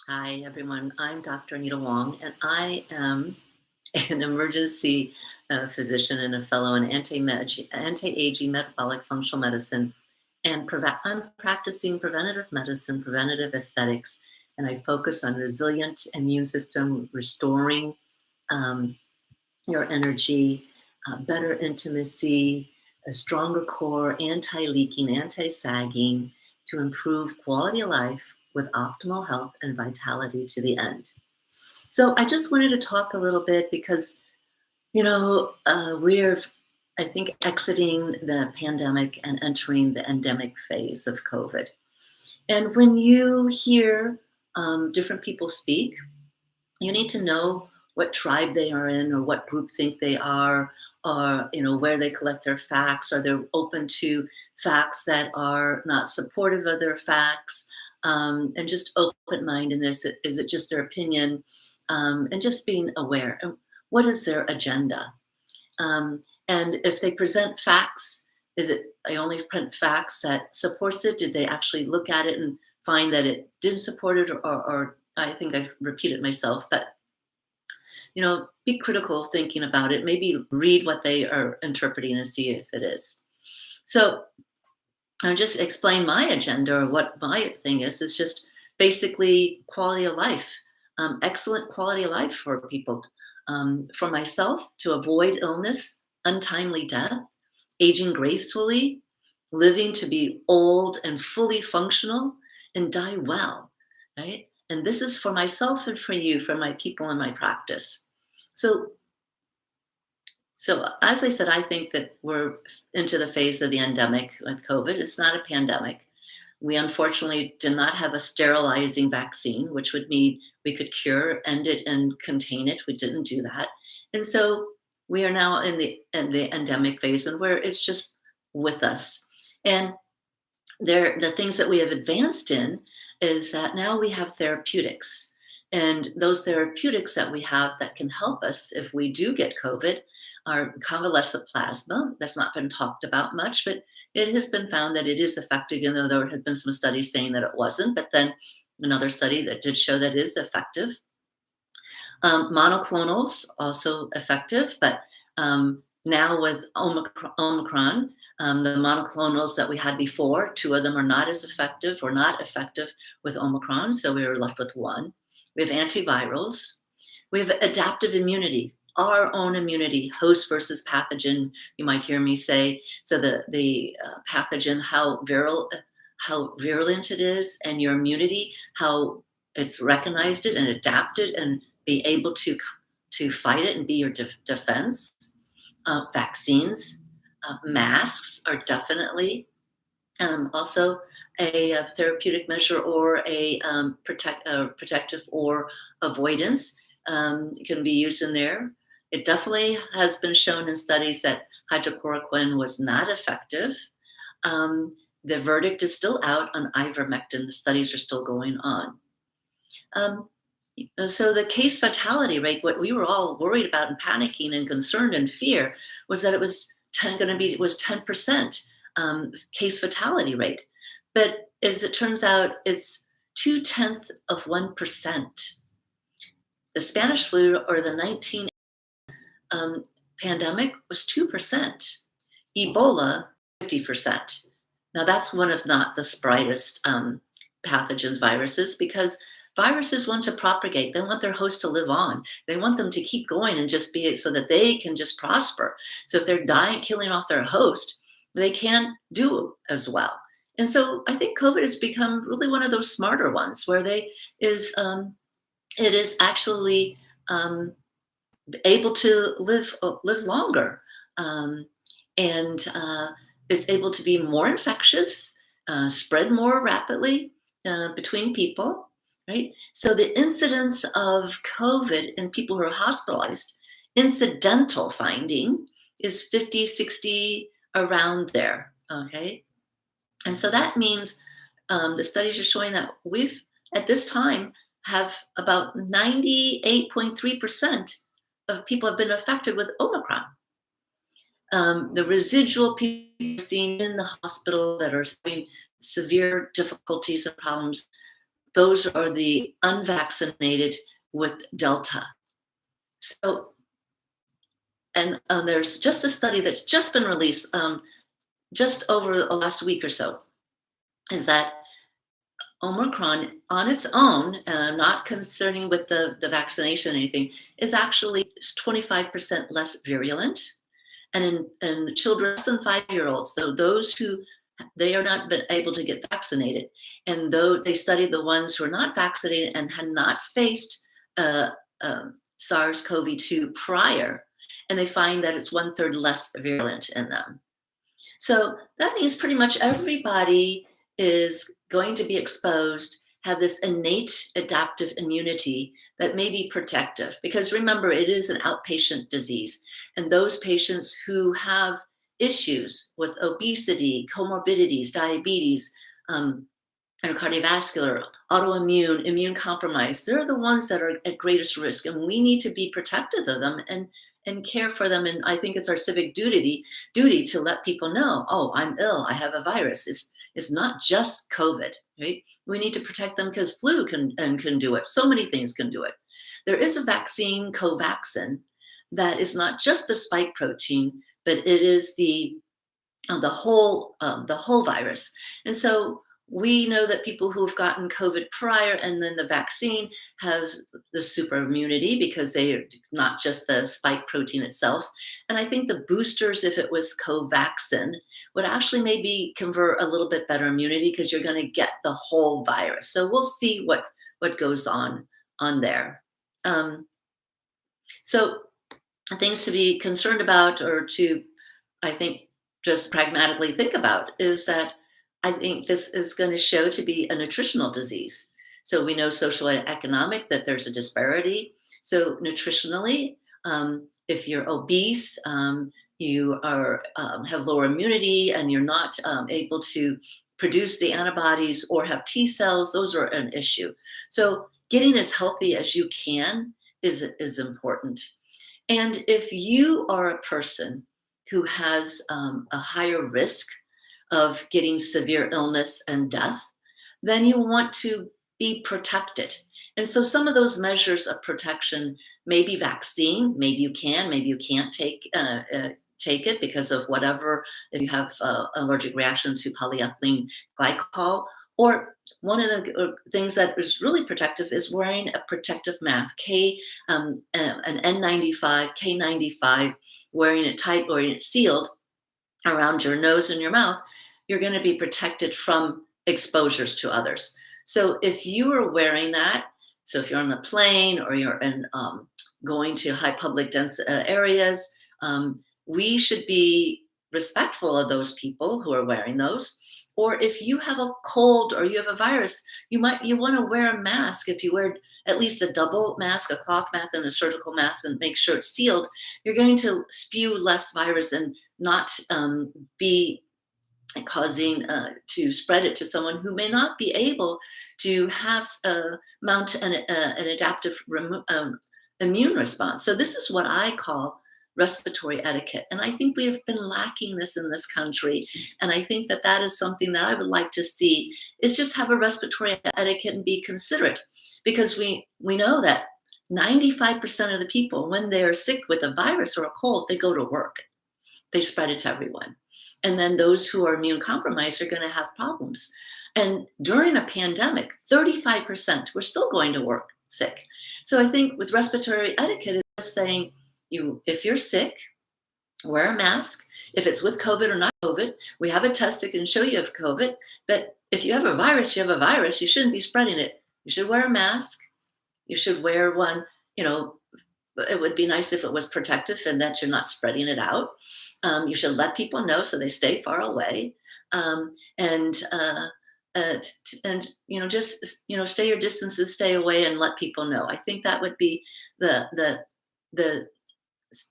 Hi, everyone. I'm Dr. Anita Wong, and I am an emergency physician and a fellow in anti-aging metabolic functional medicine. And I'm practicing preventative medicine, preventative aesthetics, and I focus on resilient immune system, restoring um, your energy, better intimacy, a stronger core, anti-leaking, anti-sagging, to improve quality of life with optimal health and vitality to the end. So I just wanted to talk a little bit because, we're, I think, exiting the pandemic and entering the endemic phase of COVID. And when you hear different people speak, you need to know what tribe they are in or what group think they are, or where they collect their facts. Are they open to facts that are not supportive of their facts? And just open-mindedness. Is it just their opinion? And just being aware. And what is their agenda? And if they present facts, is it I only print facts that supports it? Did they actually look at it and find that it didn't support it, or I think I've repeated myself, but be critical thinking about it. Maybe read what they are interpreting and see if it is. So I'll just explain my agenda or what my thing is. It's just basically quality of life, excellent quality of life for people. For myself, to avoid illness, untimely death, aging gracefully, living to be old and fully functional, and die well, right? And this is for myself and for you, for my people in my practice. So, so as I said, I think that we're into the phase of the endemic with COVID. It's not a pandemic. We unfortunately did not have a sterilizing vaccine, which would mean we could cure, end it, and contain it. We didn't do that. And so we are now in the endemic phase, and where it's just with us. And the things that we have advanced in is that now we have therapeutics. And those therapeutics that we have that can help us if we do get COVID are convalescent plasma. That's not been talked about much, but it has been found that it is effective, even though there have been some studies saying that it wasn't. But then another study that did show that it is effective. Monoclonals also effective, but now with Omicron, the monoclonals that we had before, two of them are not as effective or not effective with Omicron, so we were left with one. We have antivirals. We have adaptive immunity, our own immunity, host versus pathogen. You might hear me say, so the pathogen, how virulent it is, and your immunity, how it's recognized it and adapted and be able to fight it and be your defense. Vaccines, masks are definitely also a therapeutic measure or a protective or avoidance. It can be used in there. It definitely has been shown in studies that hydrochloroquine was not effective. The verdict is still out on ivermectin. The studies are still going on. So the case fatality rate, what we were all worried about and panicking and concerned and fear, was that it was 10% case fatality rate. But as it turns out, it's 0.2%. The Spanish flu or the 19 pandemic was 2%. Ebola, 50%. Now that's one of not the brightest pathogens, viruses, because viruses want to propagate. They want their host to live on. They want them to keep going and just be so that they can just prosper. So if they're dying, killing off their host, they can't do as well. And so I think COVID has become really one of those smarter ones where it is actually able to live longer, um, and is able to be more infectious, spread more rapidly between people, right? So the incidence of COVID in people who are hospitalized, incidental finding, is 50, 60, around there, okay? And so that means the studies are showing that we've, at this time, have about 98.3% of people have been affected with Omicron. The residual people seen in the hospital that are having severe difficulties and problems those are the unvaccinated with Delta. So, and there's just a study that's just been released just over the last week or so, is that Omicron on its own, not concerning with the vaccination or anything, is actually 25% less virulent. And in children less than 5-year-olds, so those who they are not been able to get vaccinated, and though they studied the ones who are not vaccinated and had not faced uh, SARS-CoV-2 prior, and they find that it's 1/3 less virulent in them. So that means pretty much everybody is going to be exposed, have this innate adaptive immunity that may be protective. Because remember, it is an outpatient disease. And those patients who have issues with obesity, comorbidities, diabetes, um, and cardiovascular, autoimmune, immune compromise, they're the ones that are at greatest risk. And we need to be protective of them and care for them. And I think it's our civic duty to let people know, oh, I'm ill, I have a virus. It's not just COVID, right? We need to protect them because flu can do it. So many things can do it. There is a vaccine, Covaxin, that is not just the spike protein, but it is the whole virus. And so we know that people who have gotten COVID prior and then the vaccine has the super immunity because they are not just the spike protein itself. And I think the boosters, if it was Covaxin, would actually maybe convert a little bit better immunity because you're going to get the whole virus. So we'll see what goes on there. So things to be concerned about, or to, I think, just pragmatically think about, is that I think this is going to show to be a nutritional disease. So we know social and economic that there's a disparity. So nutritionally, if you're obese, you are have lower immunity, and you're not able to produce the antibodies or have T cells. Those are an issue. So getting as healthy as you can is important. And if you are a person who has a higher risk of getting severe illness and death, then you want to be protected. And so some of those measures of protection may be vaccine. Maybe you can, maybe you can't take it because of whatever, if you have allergic reaction to polyethylene glycol. Or one of the things that is really protective is wearing a protective mask, an N95, K95, wearing it tight, wearing it sealed around your nose and your mouth. You're going to be protected from exposures to others. So if you are wearing that, so if you're on the plane or you're in going to high public dense areas, we should be respectful of those people who are wearing those. Or if you have a cold or you have a virus, you want to wear a mask. If you wear at least a double mask, a cloth mask and a surgical mask, and make sure it's sealed, you're going to spew less virus and not be causing to spread it to someone who may not be able to have mount an adaptive immune response. So this is what I call respiratory etiquette. And I think we have been lacking this in this country. And I think that that is something that I would like to see, is just have a respiratory etiquette and be considerate. Because we know that 95% of the people, when they're sick with a virus or a cold, they go to work. They spread it to everyone. And then those who are immune compromised are going to have problems. And during a pandemic, 35% were still going to work sick. So I think with respiratory etiquette, it's saying, if you're sick, wear a mask. If it's with COVID or not COVID, we have a test that can show you have COVID. But if you have a virus, you have a virus. You shouldn't be spreading it. You should wear a mask. You should wear one, it would be nice if it was protective and that you're not spreading it out. You should let people know so they stay far away. And just stay your distances, stay away, and let people know. I think that would be the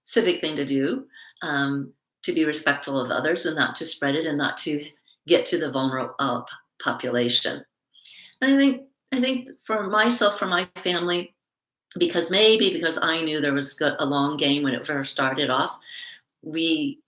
civic thing to do, to be respectful of others and not to spread it and not to get to the vulnerable population. And I think for myself, for my family, because I knew there was a long game when it first started off, we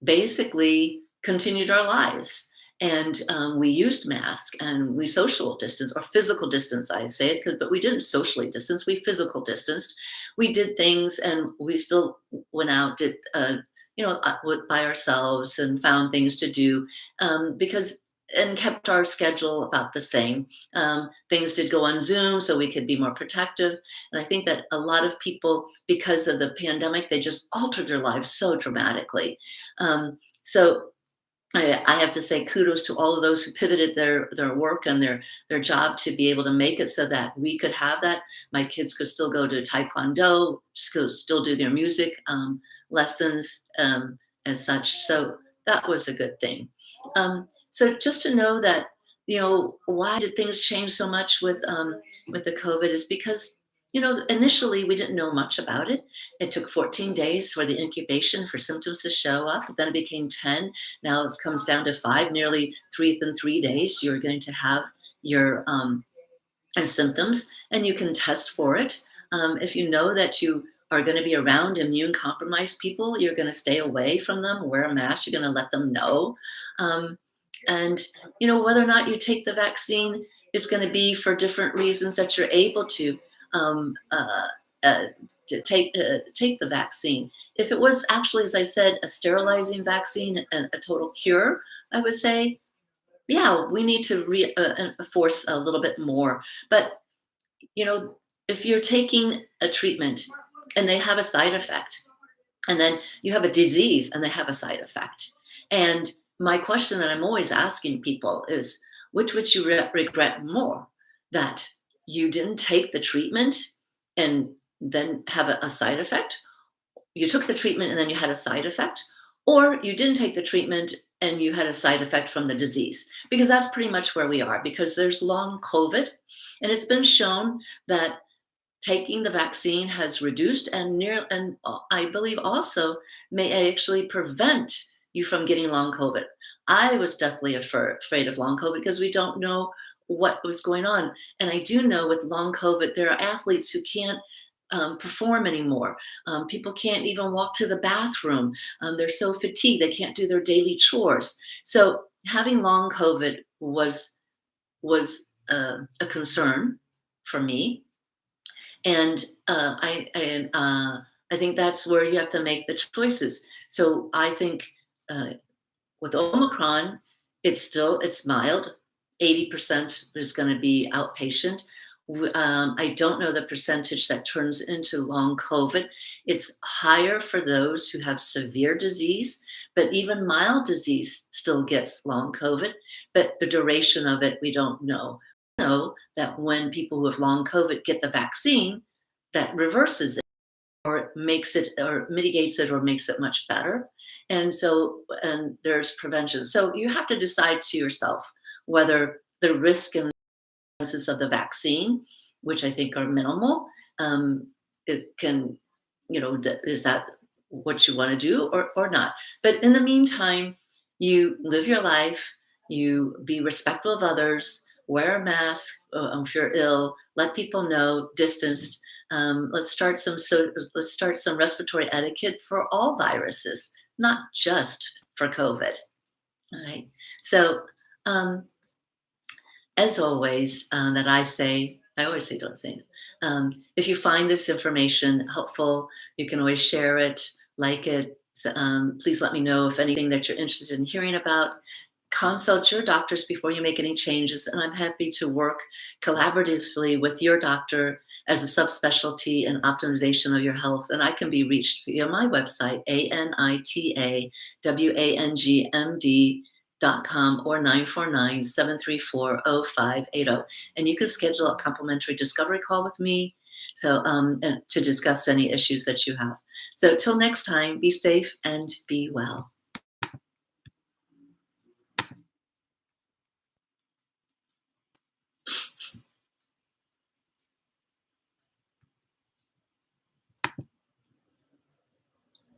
basically continued our lives. And we used masks and we social distance or physical distance, I say it, but we didn't socially distance, we physical distanced. We did things and we still went out, did, by ourselves and found things to do because and kept our schedule about the same. Things did go on Zoom so we could be more protective. And I think that a lot of people, because of the pandemic, they just altered their lives so dramatically. So I have to say kudos to all of those who pivoted their work and their job to be able to make it so that we could have that. My kids could still go to Taekwondo, still do their music lessons as such. So that was a good thing. So just to know that, why did things change so much with the COVID is because, initially we didn't know much about it. It took 14 days for the incubation for symptoms to show up. Then it became 10. Now it comes down to 5, nearly within 3 days, you're going to have your symptoms and you can test for it. If you know that you are going to be around immune compromised people, you're going to stay away from them, wear a mask, you're going to let them know. And, whether or not you take the vaccine is going to be for different reasons that you're able um, uh, take the vaccine. If it was actually, as I said, a sterilizing vaccine and a total cure, I would say, yeah, we need to enforce a little bit more. But if you're taking a treatment and they have a side effect, and then you have a disease and they have a side effect, and my question that I'm always asking people is, which would you regret more? That you didn't take the treatment and then have a side effect, you took the treatment and then you had a side effect, or you didn't take the treatment and you had a side effect from the disease, because that's pretty much where we are, because there's long COVID and it's been shown that taking the vaccine has reduced and I believe also may actually prevent you from getting long COVID. I was definitely afraid of long COVID because we don't know what was going on. And I do know with long COVID, there are athletes who can't perform anymore. People can't even walk to the bathroom. They're so fatigued, they can't do their daily chores. So having long COVID was a concern for me, and I think that's where you have to make the choices. So I think uh, with Omicron, it's mild. 80% is going to be outpatient. I don't know the percentage that turns into long COVID. It's higher for those who have severe disease, but even mild disease still gets long COVID. But the duration of it, we don't know. We know that when people who have long COVID get the vaccine, that reverses it or makes it or mitigates it or makes it much better. And there's prevention. So you have to decide to yourself whether the risk and chances of the vaccine, which I think are minimal, it can, is that what you want to do or not? But in the meantime, you live your life, you be respectful of others, wear a mask if you're ill, let people know, distanced. Let's start some respiratory etiquette for all viruses, not just for COVID. All right. So um, as always, I always say, don't say it. If you find this information helpful, you can always share it, like it. Please let me know if anything that you're interested in hearing about. Consult your doctors before you make any changes, and I'm happy to work collaboratively with your doctor as a subspecialty in optimization of your health. And I can be reached via my website, anitawangmd.com or 949-734-0580. And you can schedule a complimentary discovery call with me and to discuss any issues that you have. So till next time, be safe and be well.